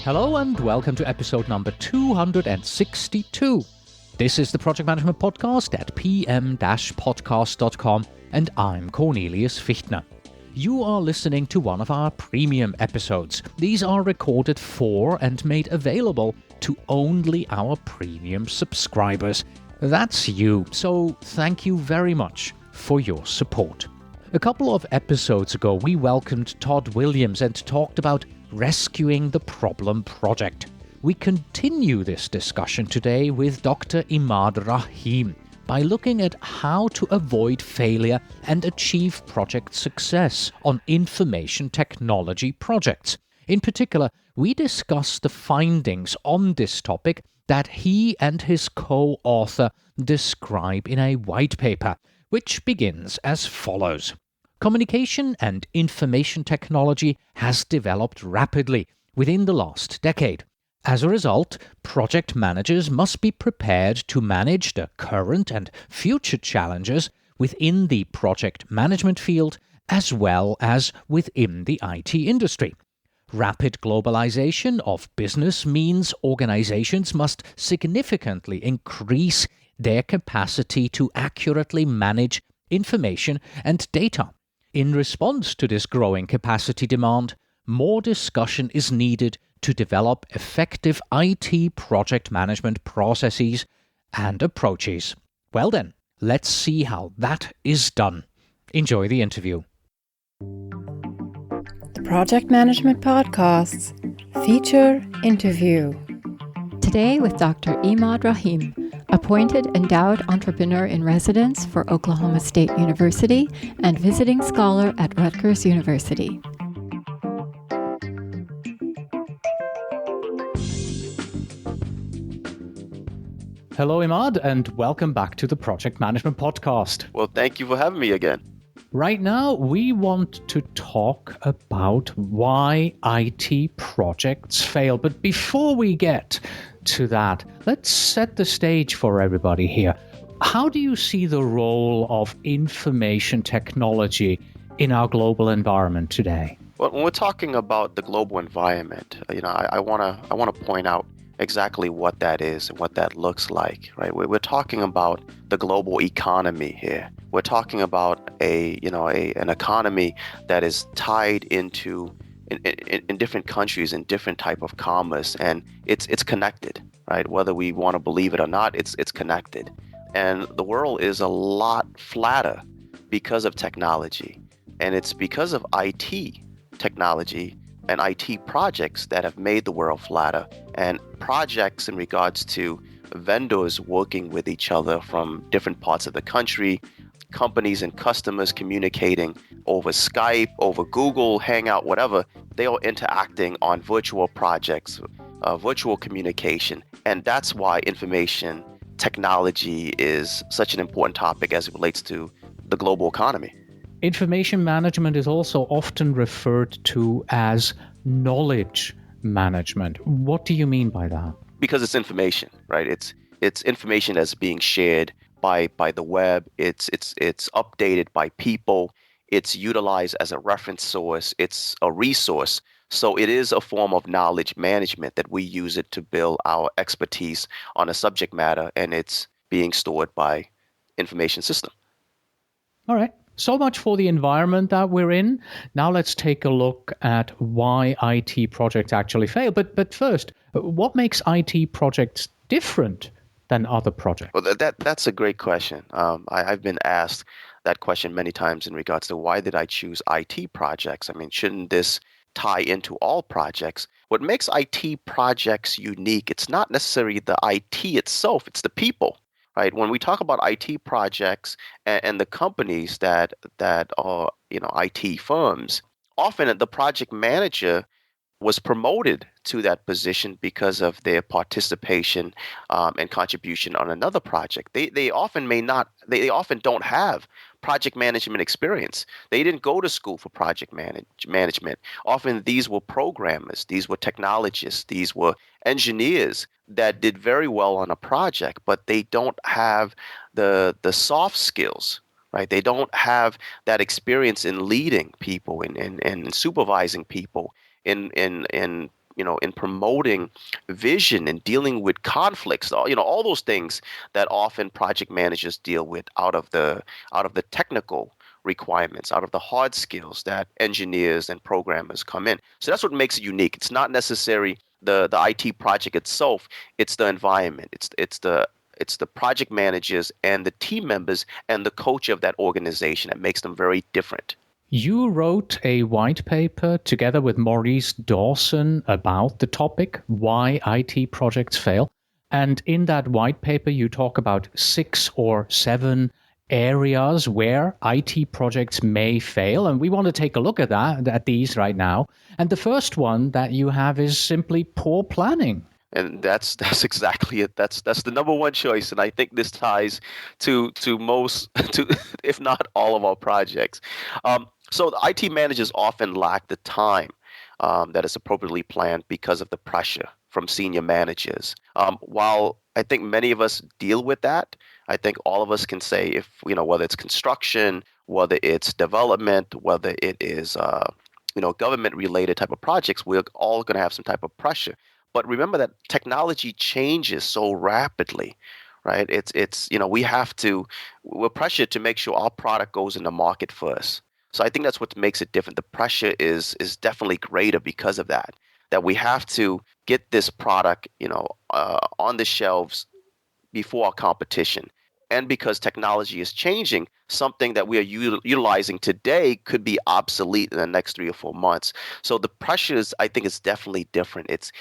Hello and welcome to episode number 262. This is the Project Management Podcast at pm-podcast.com and I'm Cornelius Fichtner. You are listening to one of our premium episodes. These are recorded for and made available to only our premium subscribers. That's you, so thank you very much for your support. A couple of episodes ago, we welcomed Todd Williams and talked about rescuing the problem project. We continue this discussion today with Dr. Imad Rahim by looking at how to avoid failure and achieve project success on information technology projects. In particular, we discuss the findings on this topic that he and his co-author describe in a white paper, which begins as follows. Communication and information technology has developed rapidly within the last decade. As a result, project managers must be prepared to manage the current and future challenges within the project management field as well as within the IT industry. Rapid globalization of business means organizations must significantly increase their capacity to accurately manage information and data. In response to this growing capacity demand, more discussion is needed to develop effective IT project management processes and approaches. Well then, let's see how that is done. Enjoy the interview. The Project Management Podcasts feature interview. Today with Dr. Imad Rahim, appointed endowed entrepreneur in residence for Oklahoma State University and visiting scholar at Rutgers University. Hello, Imad, and welcome back to the Project Management Podcast. Well, thank you for having me again. Right now, we want to talk about why IT projects fail. But before we get to that, let's set the stage for everybody here. How do you see the role of information technology in our global environment today? Well, when we're talking about the global environment, I want to point out exactly what that is and what that looks like, right? We're talking about the global economy here. We're talking about an economy that is tied into in different countries in different type of commerce, and it's connected, right? Whether we want to believe it or not, it's connected, and the world is a lot flatter because of technology, and it's because of IT technology and IT projects that have made the world flatter, and projects in regards to vendors working with each other from different parts of the country, companies and customers communicating over Skype, over Google, Hangout, whatever. They are interacting on virtual projects, virtual communication. And that's why information technology is such an important topic as it relates to the global economy. Information management is also often referred to as knowledge management. What do you mean by that? Because it's information, right? It's information that's being shared by the web. It's updated by people. It's utilized as a reference source. It's a resource. So it is a form of knowledge management that we use it to build our expertise on a subject matter, and it's being stored by information system. All right. So much for the environment that we're in. Now let's take a look at why IT projects actually fail. But first, what makes IT projects different than other projects? Well, that's a great question. I've been asked that question many times in regards to why did I choose IT projects? I mean, shouldn't this tie into all projects? What makes IT projects unique, it's not necessarily the IT itself, it's the people. Right. When we talk about IT projects and the companies that are, IT firms, often the project manager was promoted to that position because of their participation and contribution on another project. They often don't have project management experience. They didn't go to school for project management. Often these were programmers, these were technologists, these were engineers that did very well on a project, but they don't have the soft skills, right? They don't have that experience in leading people and supervising people in in promoting vision and dealing with conflicts, all those things that often project managers deal with out of the technical requirements, out of the hard skills that engineers and programmers come in. So that's what makes it unique. It's not necessarily the IT project itself, it's the environment. It's the project managers and the team members and the coach of that organization that makes them very different. You wrote a white paper together with Maurice Dawson about the topic, why IT projects fail. And in that white paper, you talk about 6 or 7 areas where IT projects may fail. And we want to take a look at these right now. And the first one that you have is simply poor planning. And that's exactly it. That's the number one choice, and I think this ties to most to if not all of our projects. So the IT managers often lack the time that is appropriately planned because of the pressure from senior managers. While I think many of us deal with that, I think all of us can say if whether it's construction, whether it's development, whether it is government related type of projects, we're all going to have some type of pressure. But remember that technology changes so rapidly, right? We're pressured to make sure our product goes in the market first. So I think that's what makes it different. The pressure is definitely greater because of that. That we have to get this product, on the shelves before our competition. And because technology is changing, something that we are utilizing today could be obsolete in the next 3 or 4 months. So the pressures, I think, is definitely different. It's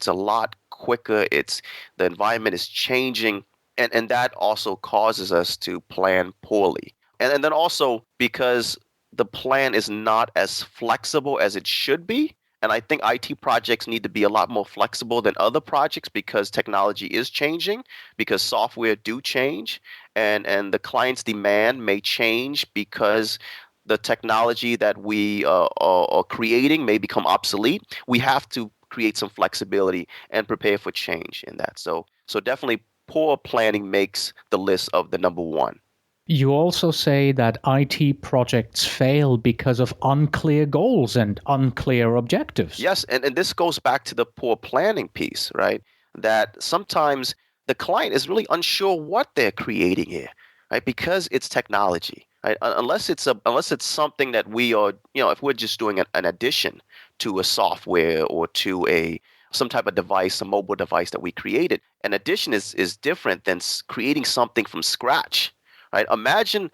a lot quicker. The environment is changing, and that also causes us to plan poorly. And then also because the plan is not as flexible as it should be, and I think IT projects need to be a lot more flexible than other projects because technology is changing, because software do change, and the client's demand may change because the technology that we are creating may become obsolete. We have to create some flexibility and prepare for change in that. So definitely poor planning makes the list of the number one. You also say that IT projects fail because of unclear goals and unclear objectives. Yes, and this goes back to the poor planning piece, right? That sometimes the client is really unsure what they're creating here, right? Because it's technology, right? Unless it's something that we are, if we're just doing an addition to a software or to some type of device, a mobile device that we created, an addition is different than creating something from scratch. Right? Imagine,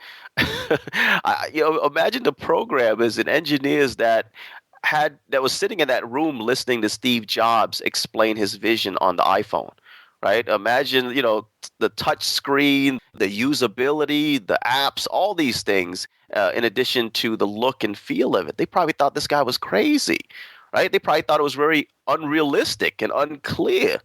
imagine the programmers and engineers that was sitting in that room listening to Steve Jobs explain his vision on the iPhone. Right? Imagine, the touch screen, the usability, the apps, all these things, in addition to the look and feel of it. They probably thought this guy was crazy. Right? They probably thought it was very unrealistic and unclear.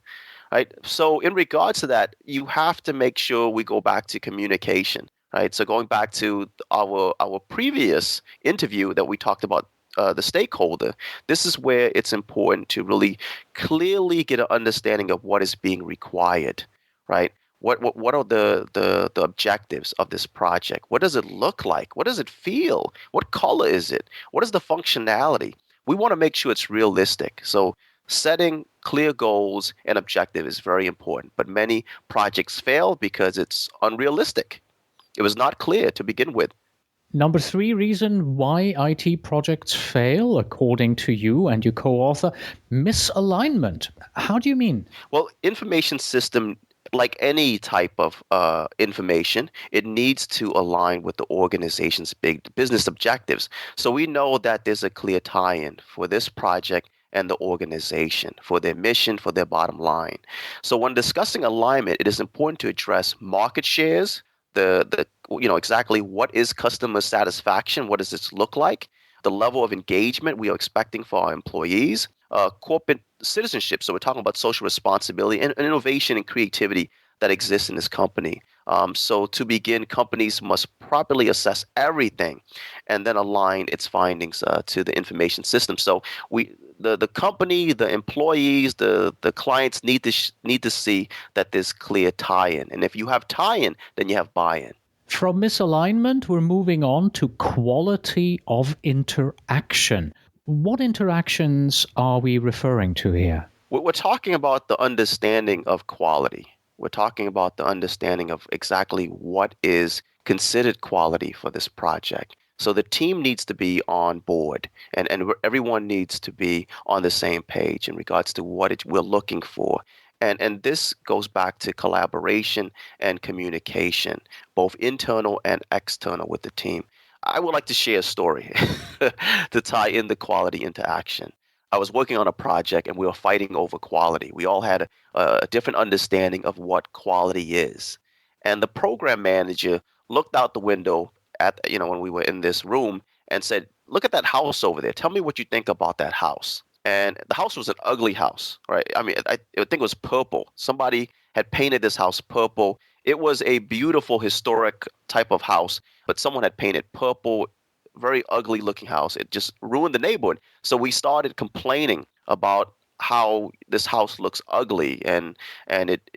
Right? So in regards to that, you have to make sure we go back to communication, right? So going back to our previous interview that we talked about the stakeholder, this is where it's important to really clearly get an understanding of what is being required, right? What are the objectives of this project? What does it look like? What does it feel? What color is it? What is the functionality? We want to make sure it's realistic. So setting clear goals and objective is very important, but many projects fail because it's unrealistic. It was not clear to begin with. Number 3 reason why IT projects fail, according to you and your co-author, misalignment. How do you mean? Well, information system, like any type of information, it needs to align with the organization's big business objectives. So we know that there's a clear tie-in for this project and the organization, for their mission, for their bottom line. So when discussing alignment, it is important to address market shares, the exactly what is customer satisfaction, what does this look like, the level of engagement we are expecting for our employees, corporate citizenship. So we're talking about social responsibility and innovation and creativity that exists in this company. So to begin, companies must properly assess everything and then align its findings to the information system. So the company, the employees, the clients need to see that there's clear tie-in. And if you have tie-in, then you have buy-in. From misalignment, we're moving on to quality of interaction. What interactions are we referring to here? We're talking about the understanding of quality. We're talking about the understanding of exactly what is considered quality for this project. So the team needs to be on board, and everyone needs to be on the same page in regards to what we're looking for. And this goes back to collaboration and communication, both internal and external with the team. I would like to share a story to tie in the quality into action. I was working on a project and we were fighting over quality. We all had a different understanding of what quality is. And the program manager looked out the window when we were in this room and said, "Look at that house over there. Tell me what you think about that house." And the house was an ugly house, right? I mean, I think it was purple. Somebody had painted this house purple. It was a beautiful historic type of house, but someone had painted purple, very ugly looking house. It just ruined the neighborhood. So we started complaining about how this house looks ugly and it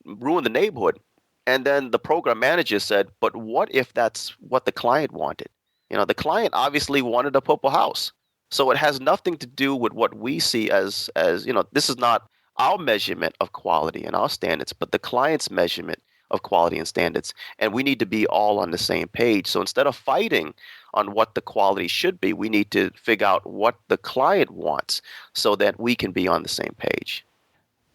ruined the neighborhood. And then the program manager said, "But what if that's what the client wanted? The client obviously wanted a purple house. So it has nothing to do with what we see as this is not our measurement of quality and our standards, but the client's measurement of quality and standards. And we need to be all on the same page. So instead of fighting on what the quality should be, we need to figure out what the client wants so that we can be on the same page."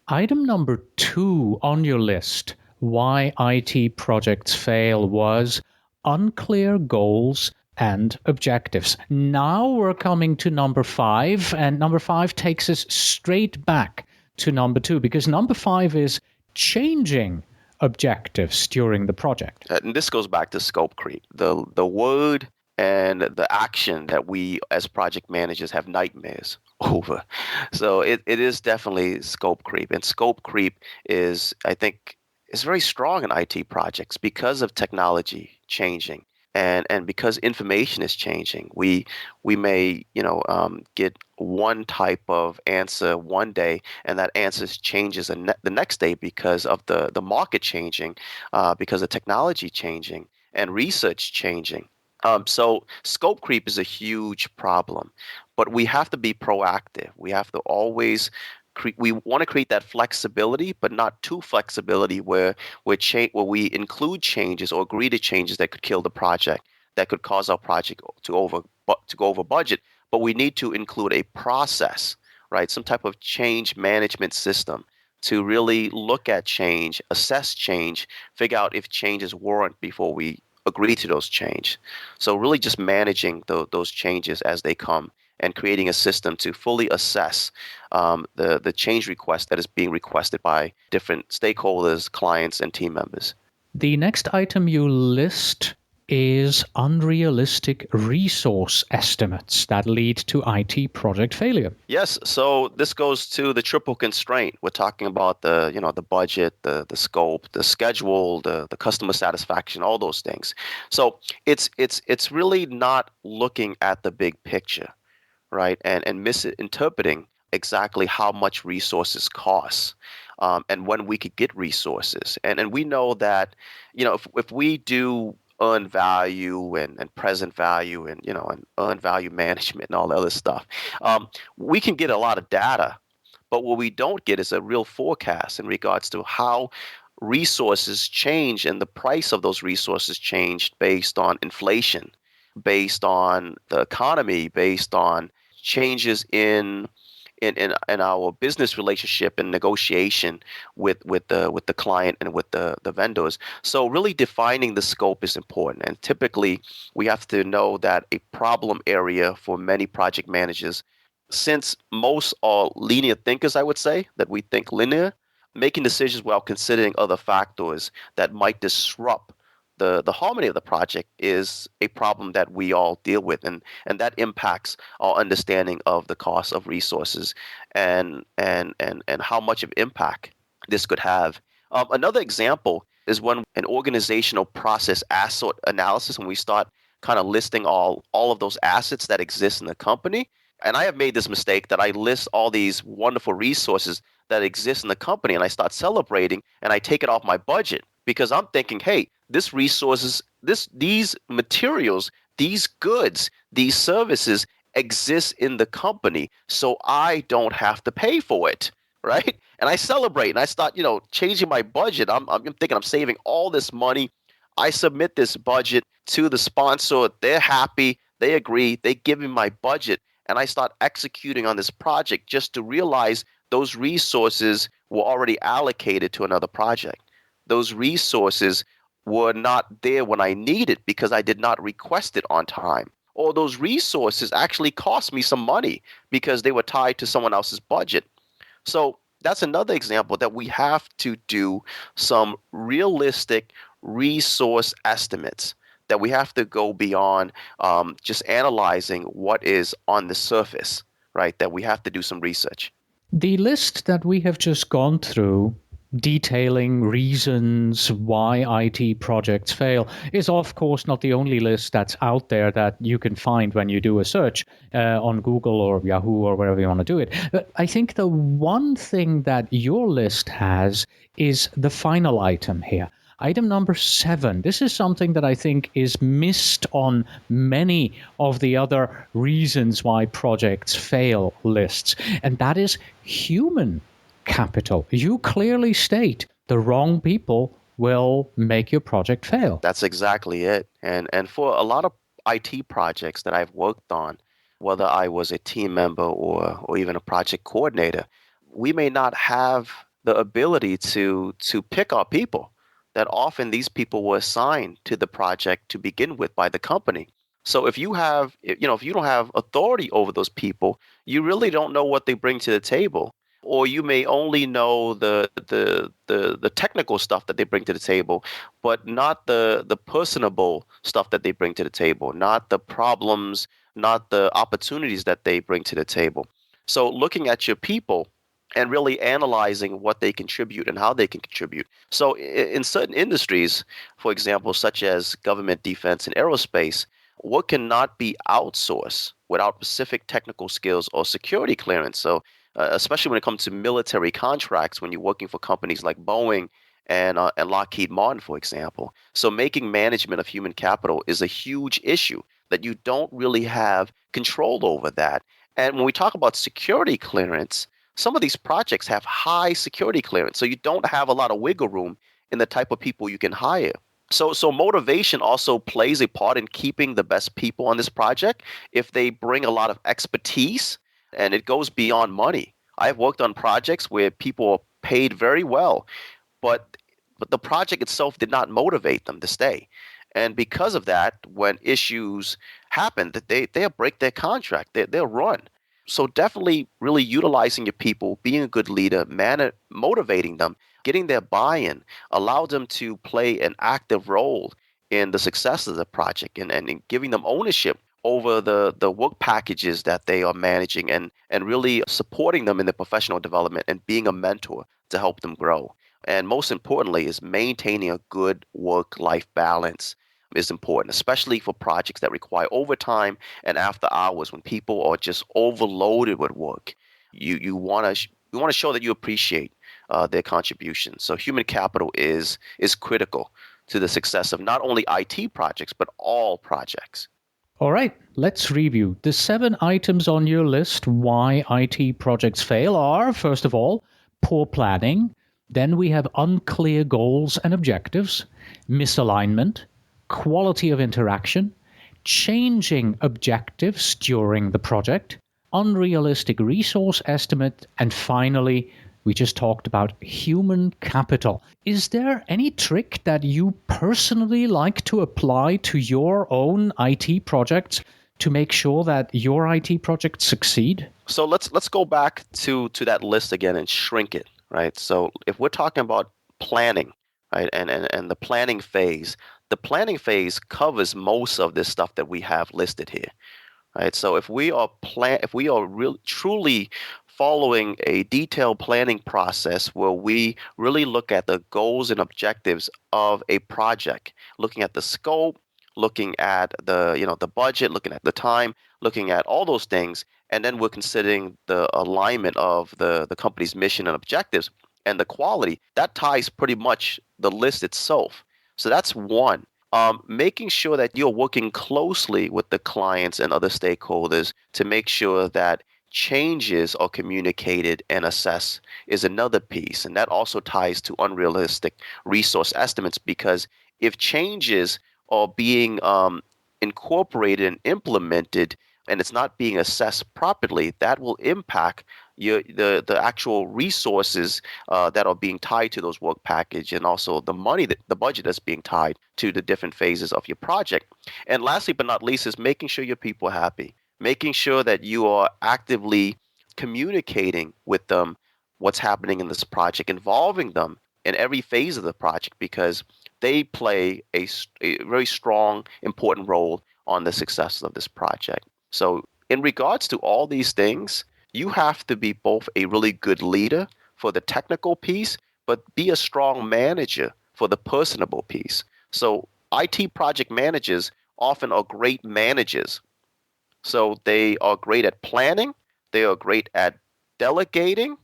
Item number 2 on your list, why IT projects fail, was unclear goals and objectives. Now we're coming to number 5, and number 5 takes us straight back to number 2, because number 5 is changing objectives during the project. And this goes back to scope creep, the word and the action that we as project managers have nightmares over. So it is definitely scope creep. And scope creep I think, is very strong in IT projects because of technology changing. And because information is changing, we may get one type of answer one day, and that answer changes the next day because of the market changing, because of technology changing and research changing. So scope creep is a huge problem, but we have to be proactive. We have to always we want to create that flexibility, but not too flexibility where we include changes or agree to changes that could kill the project, that could cause our project to go over budget. But we need to include a process, right? Some type of change management system to really look at change, assess change, figure out if changes warrant before we agree to those change. So really just managing those changes as they come and creating a system to fully assess the change request that is being requested by different stakeholders, clients, and team members. The next item you list is unrealistic resource estimates that lead to IT project failure. Yes, so this goes to the triple constraint. We're talking about the budget, the scope, the schedule, the customer satisfaction, all those things. So it's really not looking at the big picture, right? And misinterpreting exactly how much resources cost, and when we could get resources. And we know that, if we do earn value and present value and earn value management and all the other stuff, we can get a lot of data. But what we don't get is a real forecast in regards to how resources change and the price of those resources changed based on inflation, based on the economy, based on changes in our business relationship and negotiation with the client and with the vendors. So really defining the scope is important. And typically we have to know that a problem area for many project managers, since most are linear thinkers, I would say that we think linear, making decisions while considering other factors that might disrupt the harmony of the project is a problem that we all deal with, and that impacts our understanding of the cost of resources and how much of impact this could have. Another example is when an organizational process asset analysis, when we start kind of listing all of those assets that exist in the company. And I have made this mistake that I list all these wonderful resources that exist in the company and I start celebrating and I take it off my budget because I'm thinking, hey, these materials, these goods, these services exists in the company so I don't have to pay for it, right? And I celebrate and I start, changing my budget. I'm thinking I'm saving all this money. I submit this budget to the sponsor. They're happy. They agree. They give me my budget. And I start executing on this project just to realize those resources were already allocated to another project. Those resources were not there when I needed because I did not request it on time. Or those resources actually cost me some money because they were tied to someone else's budget. So that's another example that we have to do some realistic resource estimates, that we have to go beyond just analyzing what is on the surface, right? That we have to do some research. The list that we have just gone through, detailing reasons why IT projects fail, is of course not the only list that's out there that you can find when you do a search on Google or Yahoo or wherever you want to do it. But I think the one thing that your list has is the final item here. Item number 7. This is something that I think is missed on many of the other reasons why projects fail lists, and that is human capital. You clearly state the wrong people will make your project fail. That's exactly it. And for a lot of IT projects that I've worked on, whether I was a team member or even a project coordinator, we may not have the ability to pick our people. That often these people were assigned to the project to begin with by the company. So if you don't have authority over those people, you really don't know what they bring to the table. Or you may only know the technical stuff that they bring to the table, but not the personable stuff that they bring to the table, not the problems, not the opportunities that they bring to the table. So looking at your people and really analyzing what they contribute and how they can contribute. So in certain industries, for example, such as government, defense, and aerospace, what cannot be outsourced without specific technical skills or security clearance. So especially when it comes to military contracts, when you're working for companies like Boeing and Lockheed Martin, for example. So making management of human capital is a huge issue that you don't really have control over that. And when we talk about security clearance, some of these projects have high security clearance, so you don't have a lot of wiggle room in the type of people you can hire. So motivation also plays a part in keeping the best people on this project. If they bring a lot of expertise and it goes beyond money. I've worked on projects where people are paid very well, but the project itself did not motivate them to stay. And because of that, when issues happen, that they'll break their contract, they'll run. So definitely really utilizing your people, being a good leader, motivating them, getting their buy-in, allow them to play an active role in the success of the project and in giving them ownership over the work packages that they are managing and really supporting them in their professional development and being a mentor to help them grow. And most importantly is maintaining a good work-life balance is important, especially for projects that require overtime and after hours when people are just overloaded with work. You want to show that you appreciate their contribution. So human capital is critical to the success of not only IT projects but all projects. All right, let's review. The 7 items on your list why IT projects fail are, first of all, poor planning. Then we have unclear goals and objectives, misalignment, quality of interaction, changing objectives during the project, unrealistic resource estimate, and finally, we just talked about human capital. Is there any trick that you personally like to apply to your own IT projects to make sure that your IT projects succeed? So let's go back to that list again and shrink it, right? So if we're talking about planning, right, and the planning phase covers most of this stuff that we have listed here. Right. So if we are truly following a detailed planning process where we really look at the goals and objectives of a project, looking at the scope, looking at the budget, looking at the time, looking at all those things, and then we're considering the alignment of the company's mission and objectives and the quality, that ties pretty much the list itself. So that's one. making sure that you're working closely with the clients and other stakeholders to make sure that changes are communicated and assessed is another piece. And that also ties to unrealistic resource estimates, because if changes are being incorporated and implemented and it's not being assessed properly, that will impact the actual resources that are being tied to those work package, and also the money, that the budget that's being tied to the different phases of your project. And lastly but not least is making sure your people are happy, making sure that you are actively communicating with them what's happening in this project, involving them in every phase of the project, because they play a very strong, important role on the success of this project. So, in regards to all these things, you have to be both a really good leader for the technical piece, but be a strong manager for the personable piece. So, IT project managers often are great managers. So, they are great at planning, they are great at delegating,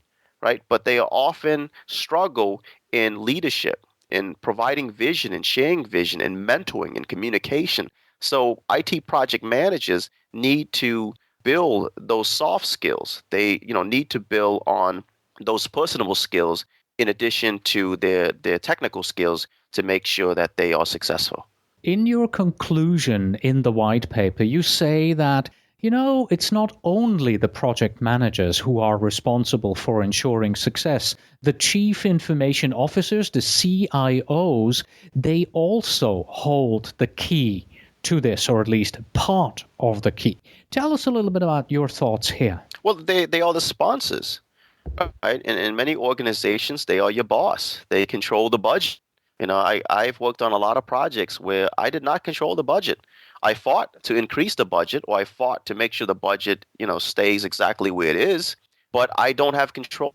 right? But they often struggle in leadership, in providing vision and sharing vision and mentoring and communication. So IT project managers need to build those soft skills. They, need to build on those personable skills in addition to their technical skills to make sure that they are successful. In your conclusion in the white paper, you say that, it's not only the project managers who are responsible for ensuring success. The chief information officers, the CIOs, they also hold the key to this, or at least part of the key. Tell us a little bit about your thoughts here. Well, they are the sponsors, right? In many organizations, they are your boss. They control the budget. I've worked on a lot of projects where I did not control the budget. I fought to increase the budget, or I fought to make sure the budget, stays exactly where it is, but I don't have control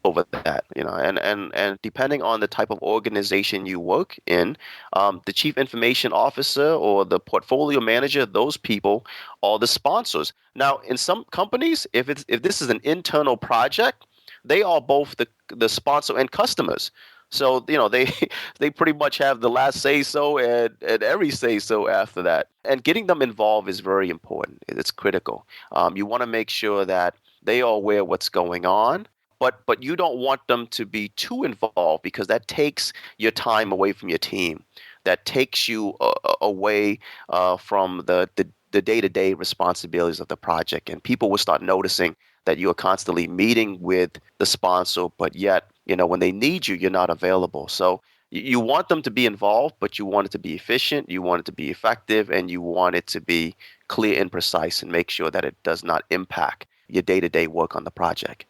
over that, and depending on the type of organization you work in, the chief information officer or the portfolio manager, those people are the sponsors. Now, in some companies, if this is an internal project, they are both the sponsor and customers. So, they they pretty much have the last say so, and every say so after that. And getting them involved is very important. It's critical. You want to make sure that they are aware of what's going on, but you don't want them to be too involved, because that takes your time away from your team. That takes you away from the day-to-day responsibilities of the project, and people will start noticing that you are constantly meeting with the sponsor, but yet, when they need you, you're not available. So you want them to be involved, but you want it to be efficient, you want it to be effective, and you want it to be clear and precise, and make sure that it does not impact your day-to-day work on the project.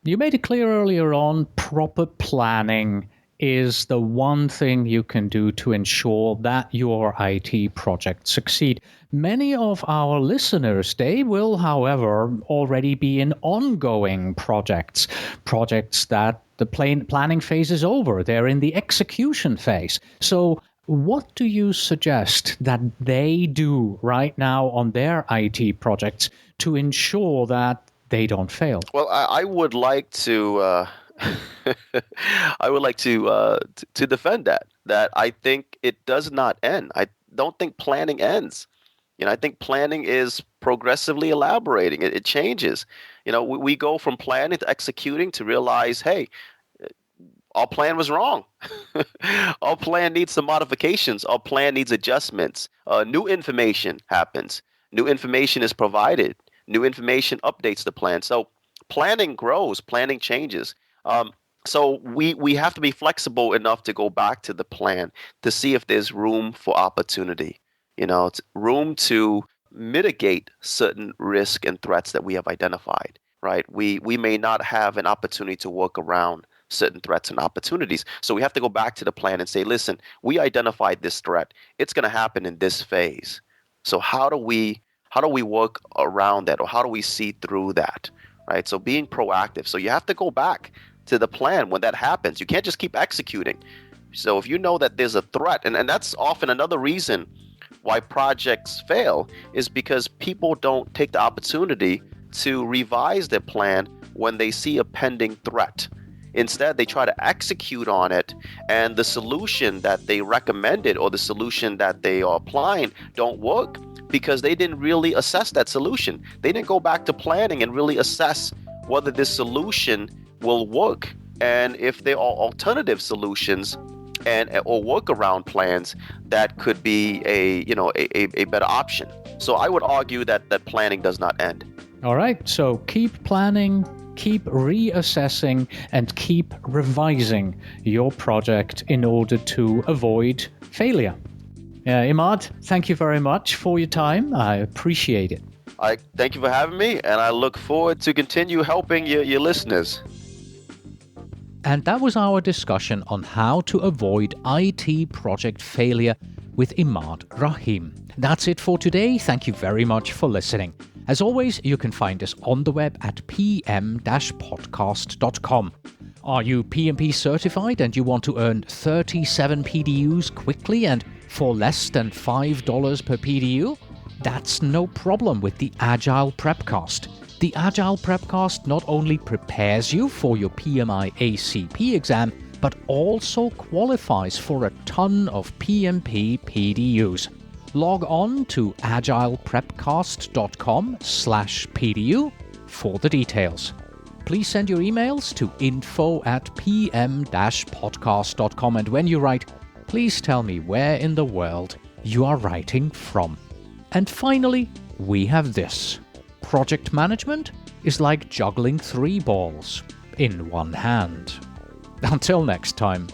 You made it clear earlier on, proper planning is the one thing you can do to ensure that your IT projects succeed. Many of our listeners, they will, however, already be in ongoing projects that the planning phase is over. They're in the execution phase. So what do you suggest that they do right now on their IT projects to ensure that they don't fail? Well, I would like to I would like to defend that I think it does not end. I don't think planning ends. I think planning is progressively elaborating. It changes. We go from planning to executing to realize, hey, our plan was wrong. Our plan needs some modifications. Our plan needs adjustments. New information happens. New information is provided. New information updates the plan. So planning grows. Planning changes. So we have to be flexible enough to go back to the plan to see if there's room for opportunity. It's room to mitigate certain risk and threats that we have identified. Right? We may not have an opportunity to work around certain threats and opportunities. So we have to go back to the plan and say, listen, we identified this threat. It's going to happen in this phase. So how do we work around that, or how do we see through that? Right? So being proactive. So you have to go back to the plan when that happens. You can't just keep executing. So if you know that there's a threat, and that's often another reason why projects fail, is because people don't take the opportunity to revise their plan when they see a pending threat. Instead, they try to execute on it, and the solution that they recommended or the solution that they are applying don't work because they didn't really assess that solution. They didn't go back to planning and really assess whether this solution will work, and if there are alternative solutions and or workaround plans that could be a better option. So I would argue that planning does not end. All right, so keep planning, keep reassessing, and keep revising your project in order to avoid failure. Imad, thank you very much for your time. I appreciate it. I thank you for having me, and I look forward to continue helping your listeners. And that was our discussion on how to avoid IT project failure with Imad Rahim. That's it for today. Thank you very much for listening. As always, you can find us on the web at pm-podcast.com. Are you PMP certified and you want to earn 37 PDUs quickly and for less than $5 per PDU? That's no problem with the Agile Prepcast. The Agile Prepcast not only prepares you for your PMI ACP exam, but also qualifies for a ton of PMP PDUs. Log on to agileprepcast.com/PDU for the details. Please send your emails to info@pm-podcast.com, and when you write, please tell me where in the world you are writing from. And finally, we have this. Project management is like juggling 3 balls in one hand. Until next time.